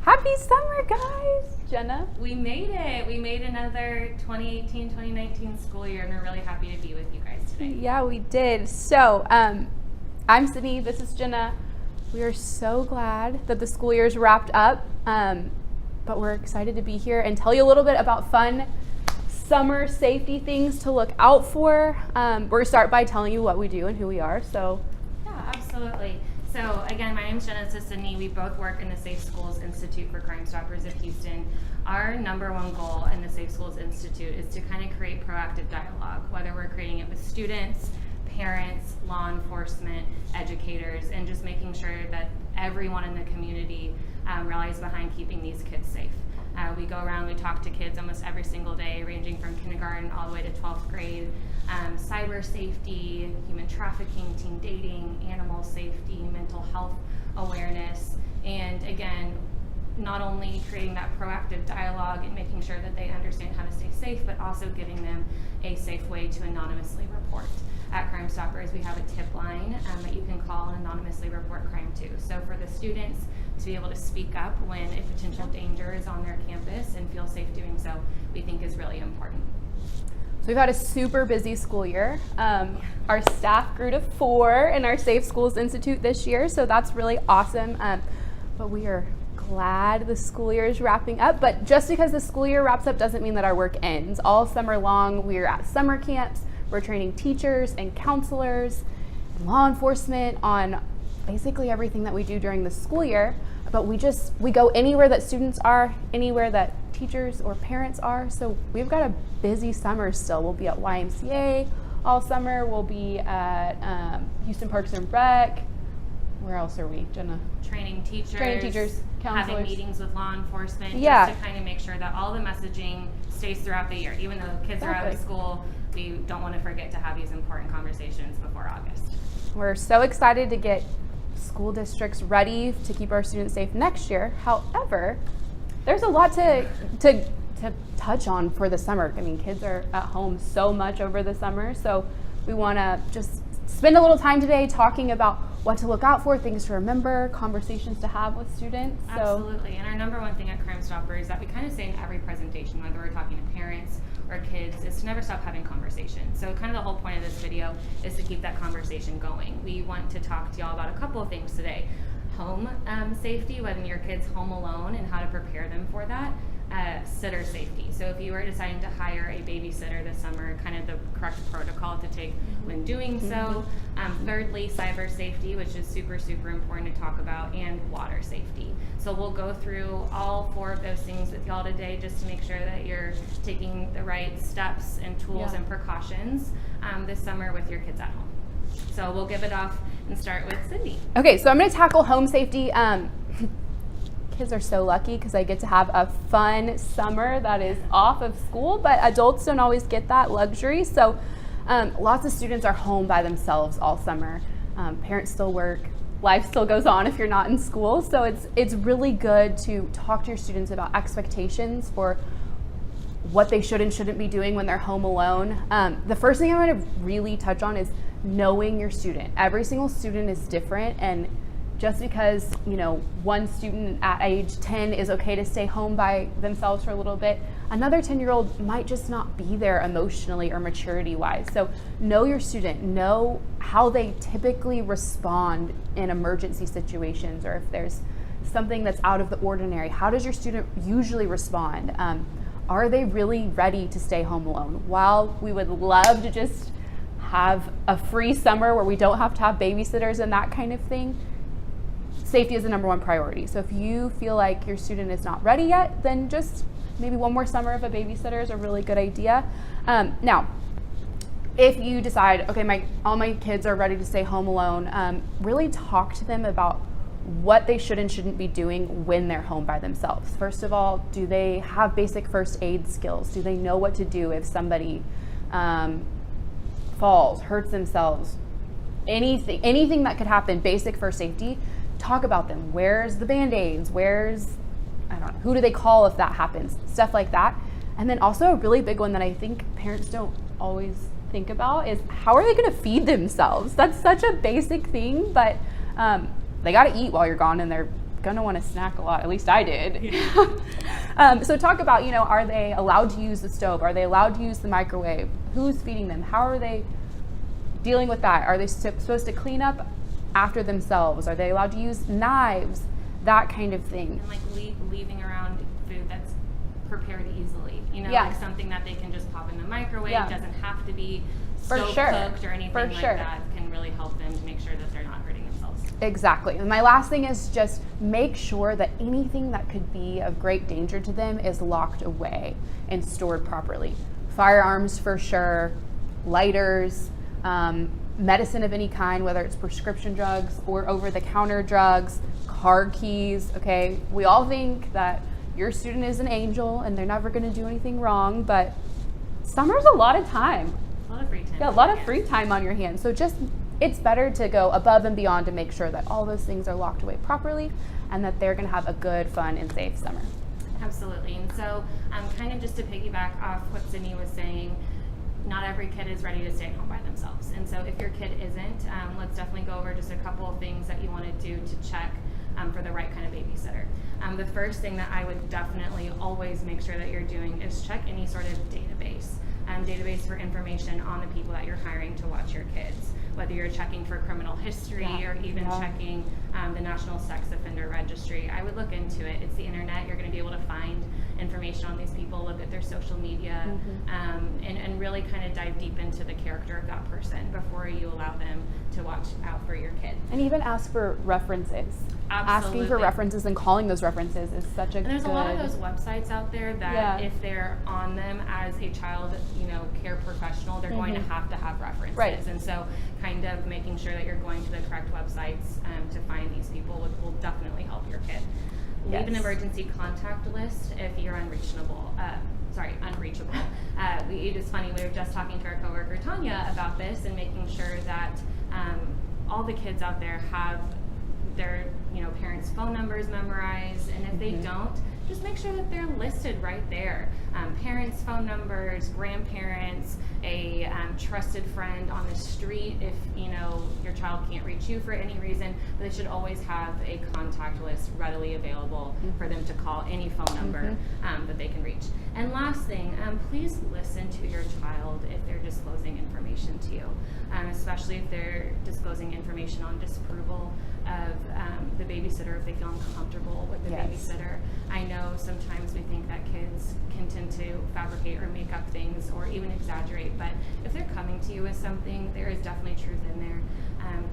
Happy summer, guys! Jenna? We made it. We made another 2018-2019 school year, and we're really happy to be with you guys today. Yeah, we did. So, I'm Sydney. This is Jenna. We are so glad that the school year's wrapped up, but we're excited to be here and tell you a little bit about fun summer safety things to look out for. We're going to start by telling you what we do and who we are. So, yeah, absolutely. So again, my name is Jenna, this is Sydney. We both work in the Safe Schools Institute for Crime Stoppers of Houston. Our number one goal in the Safe Schools Institute is to kind of create proactive dialogue, whether we're creating it with students, parents, law enforcement, educators, and just making sure that everyone in the community rallies behind keeping these kids safe. We go around, we talk to kids almost every single day, ranging from kindergarten all the way to 12th grade. Cyber safety, human trafficking, teen dating, animal safety, mental health awareness, and again, not only creating that proactive dialogue and making sure that they understand how to stay safe, but also giving them a safe way to anonymously report. At Crime Stoppers, we have a tip line that you can call and anonymously report crime to. So for the students to be able to speak up when a potential danger is on their campus and feel safe doing so, we think is really important. So we've had a super busy school year. Our staff grew to 4 in our Safe Schools Institute this year, so that's really awesome. But we are glad the school year is wrapping up. But just because the school year wraps up doesn't mean that our work ends. All summer long, we're at summer camps. We're training teachers and counselors and law enforcement on basically everything that we do during the school year. But we go anywhere that students are, anywhere that teachers or parents are. So we've got a busy summer still. We'll be at YMCA all summer. We'll be at Houston Parks and Rec. Where else are we, Jenna? Training teachers, counselors. having meetings with law enforcement, Yeah. just to kind of make sure that all the messaging stays throughout the year. Even though kids are out of school, we don't want to forget to have these important conversations before August. We're so excited to get school districts ready to keep our students safe next year. However, there's a lot to touch on for the summer. I mean, kids are at home so much over the summer, so we want to just spend a little time today talking about what to look out for, things to remember, conversations to have with students. Absolutely, and our number one thing at Crime Stoppers that we kind of say in every presentation, whether we're talking to parents or kids, is to never stop having conversations. So kind of the whole point of this video is to keep that conversation going. We want to talk to y'all about a couple of things today. Home safety, when your kid's home alone and how to prepare them for that. Sitter safety. So if you are deciding to hire a babysitter this summer, kind of the correct protocol to take when doing so. Thirdly, cyber safety, which is super, super important to talk about, and water safety. So we'll go through all 4 of those things with y'all today just to make sure that you're taking the right steps and tools and precautions this summer with your kids at home. So we'll give it off and start with Sydney. Okay, so I'm going to tackle home safety. Kids are so lucky because I get to have a fun summer that is off of school, but adults don't always get that luxury. So lots of students are home by themselves all summer. Parents still work. Life still goes on if you're not in school. So it's really good to talk to your students about expectations for what they should and shouldn't be doing when they're home alone. The first thing I'm going to really touch on is knowing your student. Every single student is different, and just because, one student at age 10 is okay to stay home by themselves for a little bit, another 10-year-old might just not be there emotionally or maturity-wise. So know your student, know how they typically respond in emergency situations, or if there's something that's out of the ordinary. How does your student usually respond? Are they really ready to stay home alone? While we would love to just have a free summer where we don't have to have babysitters and that kind of thing, safety is the number one priority. So if you feel like your student is not ready yet, then just maybe one more summer of a babysitter is a really good idea. Now, if you decide, okay, all my kids are ready to stay home alone, really talk to them about what they should and shouldn't be doing when they're home by themselves. First of all, do they have basic first aid skills? Do they know what to do if somebody falls, hurts themselves, anything that could happen, basic first safety? Talk about them. Where's the Band-Aids? Who do they call if that happens? Stuff like that. And then also a really big one that I think parents don't always think about is, how are they going to feed themselves? That's such a basic thing, but they got to eat while you're gone and they're going to want to snack a lot. At least I did. Yeah. So talk about, are they allowed to use the stove? Are they allowed to use the microwave? Who's feeding them? How are they dealing with that? Are they supposed to clean up after themselves? Are they allowed to use knives? That kind of thing. And like leaving around food that's prepared easily, Yeah. like something that they can just pop in the microwave. Yeah. Doesn't have to be For stove sure. cooked or anything For like sure. that. Can really help them to make sure that they're not hurting themselves. Exactly. And my last thing is just make sure that anything that could be of great danger to them is locked away and stored properly. Firearms for sure, lighters, medicine of any kind, whether it's prescription drugs or over-the-counter drugs, car keys, okay? We all think that your student is an angel and they're never going to do anything wrong, but summer's a lot of time. A lot of free time. Yeah, a lot of free time on your hands. So just, it's better to go above and beyond to make sure that all those things are locked away properly and that they're going to have a good, fun, and safe summer. Absolutely. And so kind of just to piggyback off what Sydney was saying, not every kid is ready to stay at home by themselves. And so if your kid isn't, let's definitely go over just a couple of things that you want to do to check for the right kind of babysitter. The first thing that I would definitely always make sure that you're doing is check any sort of database for information on the people that you're hiring to watch your kids. Whether you're checking for criminal history or even checking the National Sex Offender Registry, I would look into it. It's the internet. You're going to be able to find information on these people, look at their social media, and really kind of dive deep into the character of that person before you allow them to watch out for your kid. And even ask for references. Absolutely. Asking for references and calling those references is such a And there's good... a lot of those websites out there that if they're on them as a child, care professional, they're going to have references. Right. And so kind of making sure that you're going to the correct websites to find these people will definitely help your kid. Leave an emergency contact list if you're unreachable. It is funny, we were just talking to our coworker Tanya about this and making sure that all the kids out there have their parents' phone numbers memorized, and if they don't, just make sure that they're listed right there. Parents' phone numbers, grandparents, a trusted friend on the street if your child can't reach you for any reason, but they should always have a contact list readily available for them to call any phone number that they can reach. And last thing, please listen to your child if they're disclosing information to you, especially if they're disclosing information on disapproval of the babysitter, if they feel uncomfortable with the babysitter. I know sometimes we think that kids can tend to fabricate or make up things or even exaggerate, but if they're coming to you with something, there is definitely truth in there.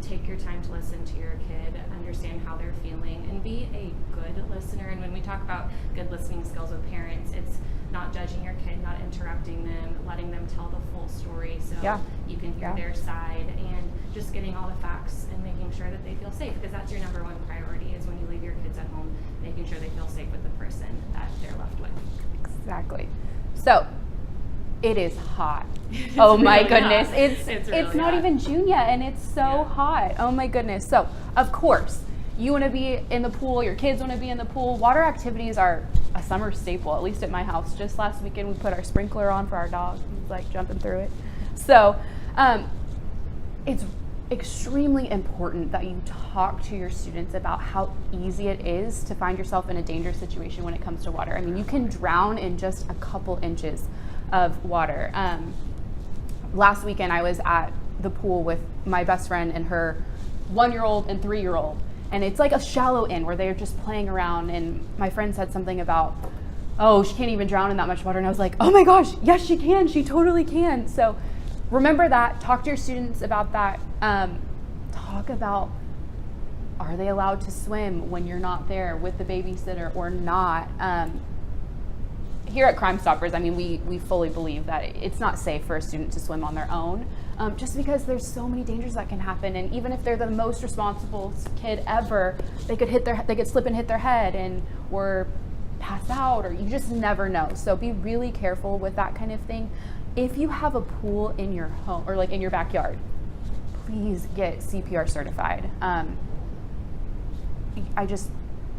Take your time to listen to your kid, understand how they're feeling, and be a good listener. And when we talk about good listening skills with parents, it's not judging your kid, not interrupting them, letting them tell the full story so you can hear their side, and just getting all the facts and making sure that they feel safe, because that's your number one priority is when you leave your kids at home, making sure they feel safe with the person that they're left with. Exactly. So, it is hot. Oh my really goodness. hot. It's really not hot. even June yet and it's so hot. Oh my goodness. So, of course, you want to be in the pool, your kids want to be in the pool. Water activities are a summer staple, at least at my house. Just last weekend we put our sprinkler on for our dog. He was like jumping through it. So, it's extremely important that you talk to your students about how easy it is to find yourself in a dangerous situation when it comes to water. I mean, you can drown in just a couple inches of water. Last weekend I was at the pool with my best friend and her 1-year-old and 3-year-old, and it's like a shallow end where they're just playing around, and my friend said something about, oh, she can't even drown in that much water, and I was like, oh my gosh, yes she can, she totally can. So remember that, talk to your students about that. Talk about, are they allowed to swim when you're not there with the babysitter or not? Here at Crime Stoppers, I mean, we fully believe that it's not safe for a student to swim on their own, just because there's so many dangers that can happen. And even if they're the most responsible kid ever, they could slip and hit their head or pass out, or you just never know. So be really careful with that kind of thing. If you have a pool in your home or like in your backyard, please get CPR certified. I just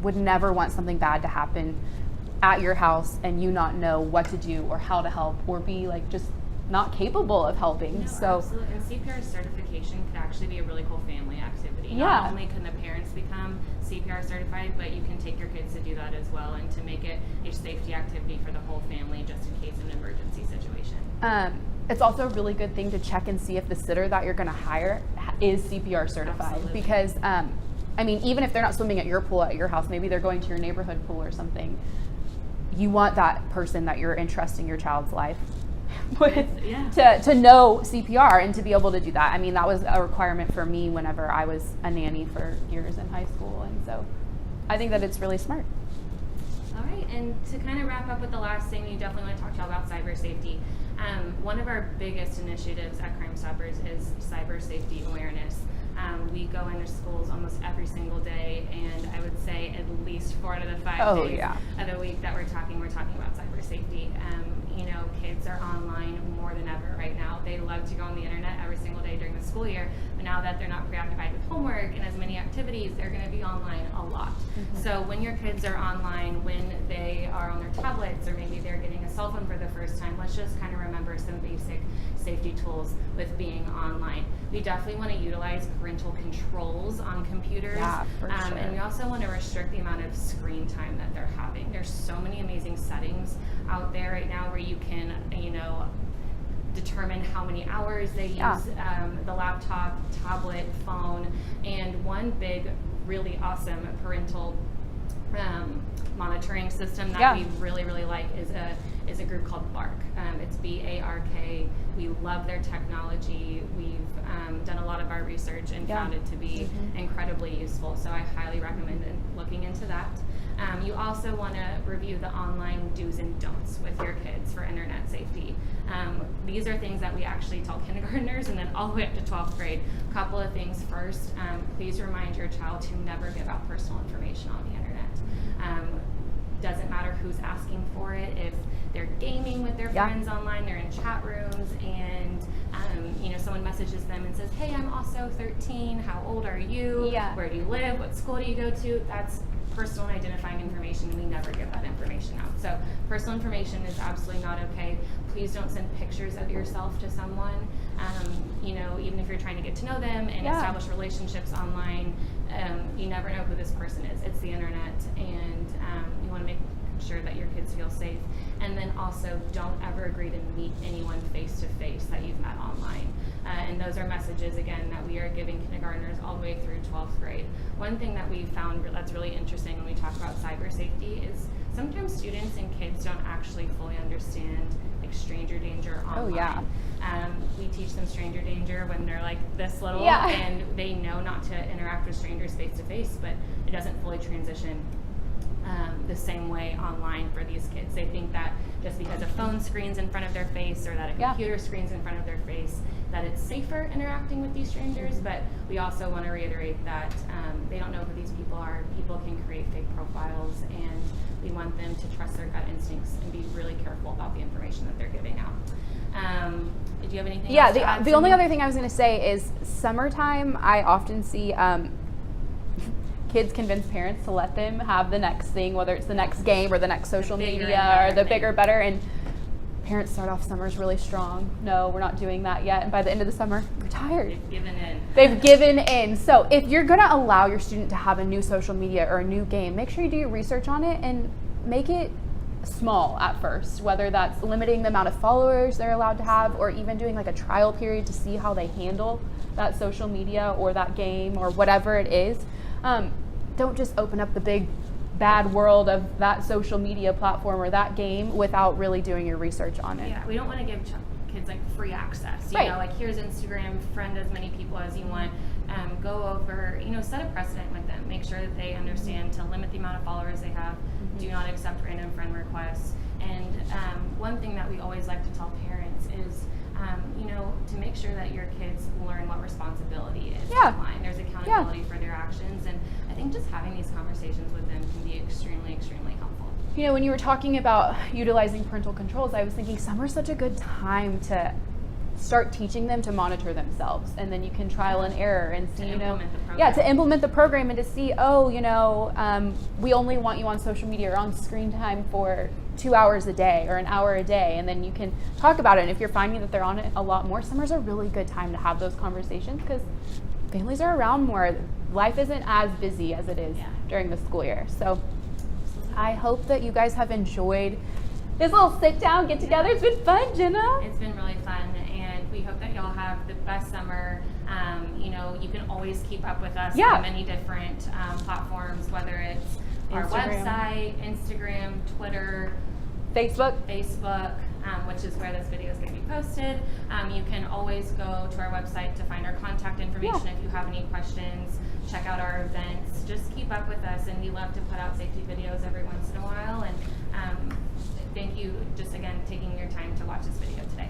would never want something bad to happen at your house and you not know what to do or how to help, or be like just not capable of helping. No, so absolutely. And CPR certification could actually be a really cool family activity. Yeah. Not only can the parents become CPR certified, but you can take your kids to do that as well, and to make it a safety activity for the whole family, just in case of an emergency situation. It's also a really good thing to check and see if the sitter that you're going to hire is CPR certified. Absolutely. Because, I mean, even if they're not swimming at your pool at your house, maybe they're going to your neighborhood pool or something. You want that person that you're entrusting your child's life with to know CPR and to be able to do that. I mean, that was a requirement for me whenever I was a nanny for years in high school. And so I think that it's really smart. All right, and to kind of wrap up with the last thing, we definitely want to talk to y'all about cyber safety. One of our biggest initiatives at Crime Stoppers is cyber safety awareness. We go into schools almost every single day, and I would say at least 4 out of the 5 days of the week that we're talking about cyber safety. You know, kids are online more than ever right now. They love to go on the internet every single day during the school year, but now that they're not preoccupied with homework and as many activities, they're going to be online a lot. Mm-hmm. So when your kids are online, when they are on their tablets, or maybe they're getting a cell phone for the first time, let's just kind of remember some basic safety tools with being online. We definitely want to utilize parental controls on computers. Yeah, for sure. And we also want to restrict the amount of screen time that they're having. There's so many amazing settings out there right now where you can, you know, determine how many hours they use the laptop, tablet, phone. And one big, really awesome parental monitoring system that we really, really like is a group called BARK. It's BARK. We love their technology. We've done a lot of our research and found it to be incredibly useful. So I highly recommend looking into that. You also want to review the online do's and don'ts with your kids for internet safety. These are things that we actually tell kindergartners and then all the way up to 12th grade. A couple of things first. Please remind your child to never give out personal information on the internet. Doesn't matter who's asking for it. If they're gaming with their friends online, they're in chat rooms, and you know, someone messages them and says, "Hey, I'm also 13. How old are you? Where do you live? What school do you go to?" That's personal and identifying information. We never give that information out. So personal information is absolutely not okay. Please don't send pictures of yourself to someone. You know, even if you're trying to get to know them and establish relationships online, you never know who this person is. It's the internet, and you want to make sure that your kids feel safe. And then also, don't ever agree to meet anyone face to face that you've met online. And those are messages, again, that we are giving kindergartners all the way through 12th grade. One thing that we found that's really interesting when we talk about cyber safety is sometimes students and kids don't actually fully understand like stranger danger online. We teach them stranger danger when they're like this little, and they know not to interact with strangers face to face, but it doesn't fully transition the same way online for these kids. They think that just because a phone screen's in front of their face or that a computer screen's in front of their face, that it's safer interacting with these strangers. But we also want to reiterate that they don't know who these people are. People can create fake profiles, and we want them to trust their gut instincts and be really careful about the information that they're giving out. Do you have anything else to add? The only other thing I was going to say is summertime, I often see kids convince parents to let them have the next thing, whether it's the next game or the next social media or the bigger, better. And parents start off summers really strong. No, we're not doing that yet. And by the end of the summer, we're tired. They've given in. So if you're going to allow your student to have a new social media or a new game, make sure you do your research on it and make it small at first, whether that's limiting the amount of followers they're allowed to have or even doing like a trial period to see how they handle that social media or that game or whatever it is. Don't just open up the big bad world of that social media platform or that game without really doing your research on it. Yeah, we don't want to give kids like free access. You know, like here's Instagram, friend as many people as you want. Go over, you know, set a precedent with them. Make sure that they understand to limit the amount of followers they have. Do not accept random friend requests. And one thing that we always like to tell parents is, you know, to make sure that your kids learn what responsibility is online. There's accountability for their actions, and I think just having these conversations with them can be extremely, extremely helpful. You know, when you were talking about utilizing parental controls, I was thinking summer's such a good time to start teaching them to monitor themselves, and then you can trial and error and see, To you know, implement the program. yeah, to implement the program and to see, oh, you know, we only want you on social media or on screen time for 2 hours a day or an hour a day, and then you can talk about it. And if you're finding that they're on it a lot more, summer's a really good time to have those conversations because families are around more. Life isn't as busy as it is during the school year. So I hope that you guys have enjoyed this little sit down, get together. It's been fun, Jenna. It's been really fun, and we hope that y'all have the best summer. You know, you can always keep up with us on many different platforms, whether it's our website, Instagram, Twitter, Facebook, which is where this video is going to be posted. You can always go to our website to find our contact information if you have any questions. Check out our events. Just keep up with us, and we love to put out safety videos every once in a while. And thank you, just again, taking your time to watch this video today.